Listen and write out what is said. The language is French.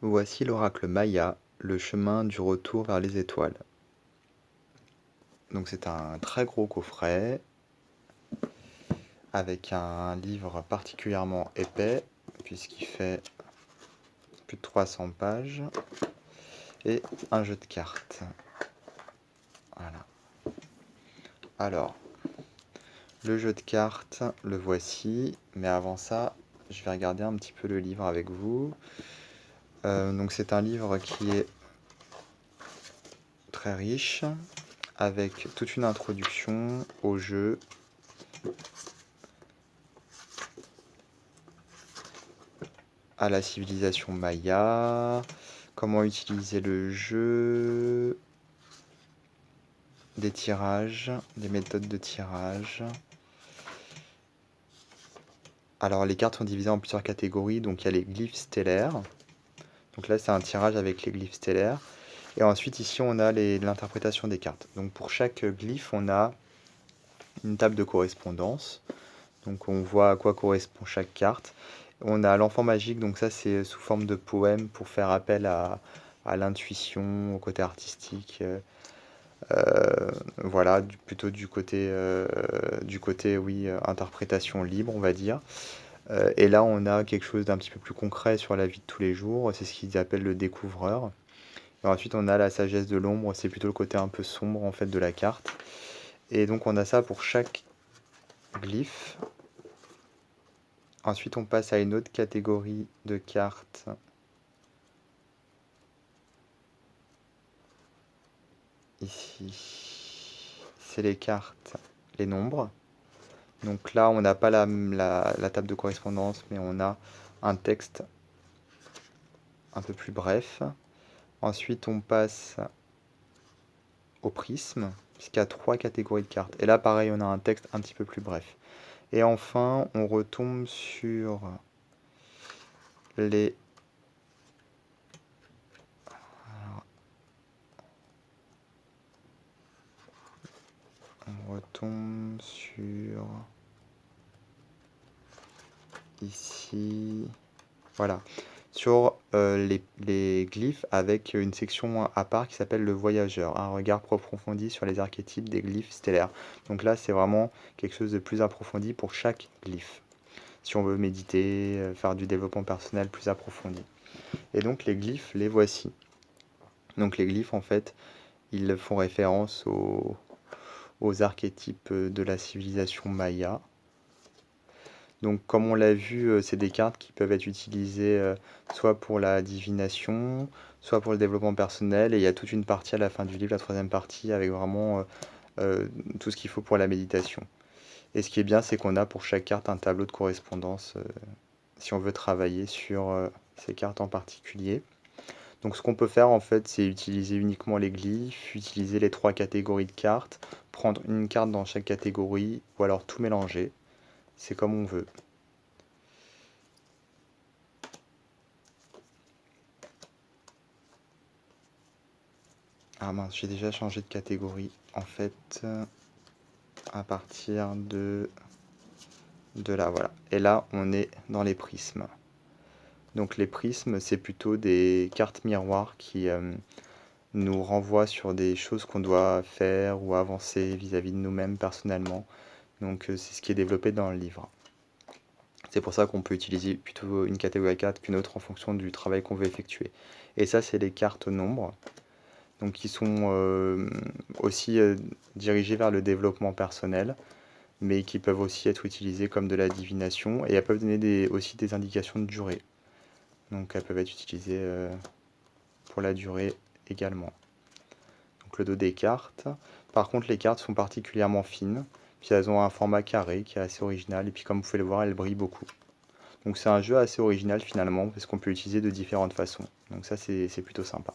Voici l'oracle Maya, le chemin du retour vers les étoiles. Donc c'est un très gros coffret avec un livre particulièrement épais puisqu'il fait plus de 300 pages et un jeu de cartes. Voilà. Alors, le jeu de cartes, le voici, mais avant ça, je vais regarder un petit peu le livre avec vous. Donc c'est un livre qui est très riche, avec toute une introduction au jeu, à la civilisation maya, comment utiliser le jeu, des tirages, des méthodes de tirage. Alors les cartes sont divisées en plusieurs catégories, donc il y a les glyphes stellaires. Donc là c'est un tirage avec les glyphes stellaires. Et ensuite ici on a l'interprétation des cartes. Donc pour chaque glyphe on a une table de correspondance. Donc on voit à quoi correspond chaque carte. On a l'enfant magique, donc ça c'est sous forme de poème pour faire appel à l'intuition, au côté artistique. Voilà, plutôt du côté oui, interprétation libre, on va dire. Et là, on a quelque chose d'un petit peu plus concret sur la vie de tous les jours. C'est ce qu'ils appellent le découvreur. Et ensuite, on a la sagesse de l'ombre. C'est plutôt le côté un peu sombre en fait de la carte. Et donc, on a ça pour chaque glyphe. Ensuite, on passe à une autre catégorie de cartes. Ici, c'est les cartes, les nombres. Donc là, on n'a pas la table de correspondance, mais on a un texte un peu plus bref. Ensuite, on passe au prisme, puisqu'il y a 3 catégories de cartes. Et là, pareil, on a un texte un petit peu plus bref. Et enfin, on retombe sur les... On retombe sur... Ici... Voilà. Sur les glyphes avec une section à part qui s'appelle le voyageur, un regard approfondi sur les archétypes des glyphes stellaires. Donc là, c'est vraiment quelque chose de plus approfondi pour chaque glyphe, si on veut méditer, faire du développement personnel plus approfondi. Et donc les glyphes, les voici. Donc les glyphes, en fait, ils font référence aux archétypes de la civilisation maya. Donc comme on l'a vu, c'est des cartes qui peuvent être utilisées soit pour la divination, soit pour le développement personnel. Et il y a toute une partie à la fin du livre, la troisième partie, avec vraiment tout ce qu'il faut pour la méditation. Et ce qui est bien, c'est qu'on a pour chaque carte un tableau de correspondance si on veut travailler sur ces cartes en particulier. Donc ce qu'on peut faire en fait, c'est utiliser uniquement les glyphes, utiliser les 3 catégories de cartes, prendre une carte dans chaque catégorie, ou alors tout mélanger. C'est comme on veut. Ah mince, j'ai déjà changé de catégorie en fait à partir de là, voilà. Et là, on est dans les prismes. Donc les prismes, c'est plutôt des cartes miroirs qui nous renvoient sur des choses qu'on doit faire ou avancer vis-à-vis de nous-mêmes personnellement. Donc c'est ce qui est développé dans le livre. C'est pour ça qu'on peut utiliser plutôt une catégorie 4 qu'une autre en fonction du travail qu'on veut effectuer. Et ça, c'est les cartes nombres, donc qui sont aussi dirigées vers le développement personnel, mais qui peuvent aussi être utilisées comme de la divination, et elles peuvent donner aussi des indications de durée. Donc elles peuvent être utilisées pour la durée également. Donc le dos des cartes. Par contre, les cartes sont particulièrement fines, puis elles ont un format carré qui est assez original, et puis comme vous pouvez le voir, elles brillent beaucoup. Donc c'est un jeu assez original finalement, parce qu'on peut l'utiliser de différentes façons. Donc ça, c'est plutôt sympa.